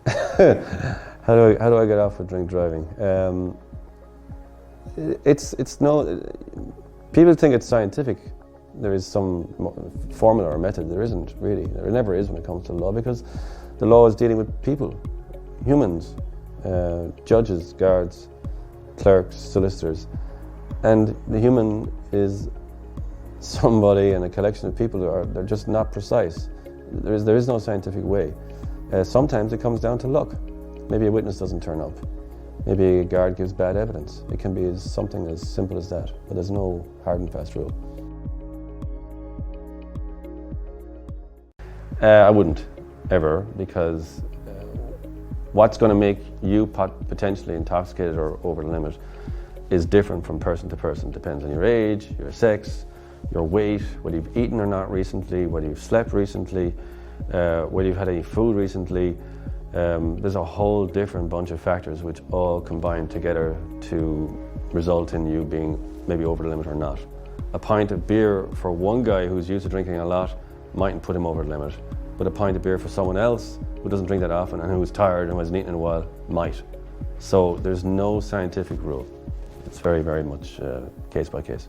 How do I get off with drink driving? It's no. People think it's scientific. There is some formula or method. There isn't really. There never is when it comes to law, because the law is dealing with people, humans, judges, guards, clerks, solicitors, and the human is somebody and a collection of people they're just not precise. There is no scientific way. Sometimes it comes down to luck. Maybe a witness doesn't turn up. Maybe a guard gives bad evidence. It can be something as simple as that, but there's no hard and fast rule. I wouldn't, ever, because what's going to make you potentially intoxicated or over the limit is different from person to person. Depends on your age, your sex, your weight, whether you've eaten or not recently, whether you've slept recently, whether you've had any food recently. There's a whole different bunch of factors which all combine together to result in you being maybe over the limit or not. A pint of beer for one guy who's used to drinking a lot mightn't put him over the limit, but a pint of beer for someone else who doesn't drink that often and who's tired and hasn't eaten in a while might. So there's no scientific rule. It's very, very much case by case.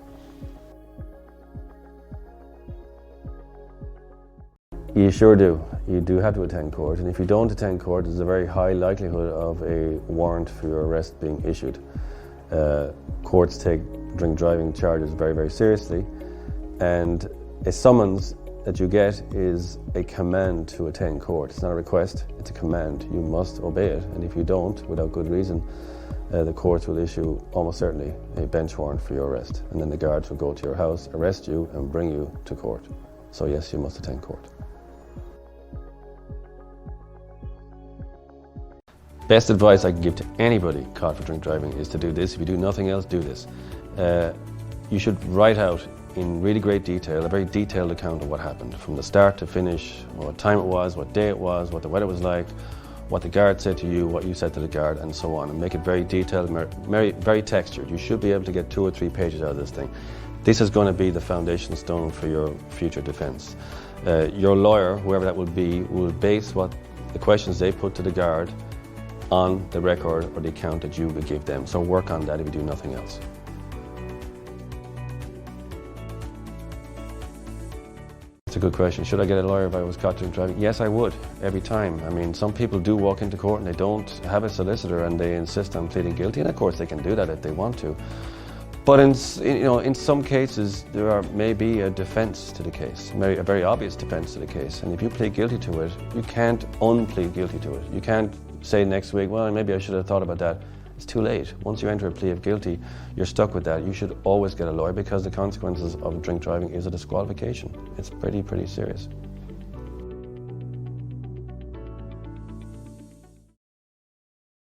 You sure do. You do have to attend court, and if you don't attend court, there's a very high likelihood of a warrant for your arrest being issued. Courts take drink driving charges very, very seriously, and a summons that you get is a command to attend court. It's not a request, it's a command. You must obey it, and if you don't, without good reason, the courts will issue almost certainly a bench warrant for your arrest, and then the guards will go to your house, arrest you, and bring you to court. So yes, you must attend court. Best advice I can give to anybody caught for drink driving is to do this. If you do nothing else, do this. You should write out in really great detail, a very detailed account of what happened, from the start to finish, what time it was, what day it was, what the weather was like, what the guard said to you, what you said to the guard, and so on, and make it very detailed, very textured. You should be able to get 2 or 3 pages out of this thing. This is going to be the foundation stone for your future defense. Your lawyer, whoever that will be, will base what the questions they put to the guard on the record or the account that you would give them. So work on that if you do nothing else. It's a good question. Should I get a lawyer if I was caught drink driving? Yes, I would, every time. I mean, some people do walk into court and they don't have a solicitor and they insist on pleading guilty, and of course they can do that if they want to. But in some cases, there may be a defense to the case, a very obvious defense to the case. And if you plead guilty to it, you can't unplead guilty to it. You can't say next week, well, maybe I should have thought about that. It's too late. Once you enter a plea of guilty, you're stuck with that. You should always get a lawyer, because the consequences of drink driving is a disqualification. It's pretty serious.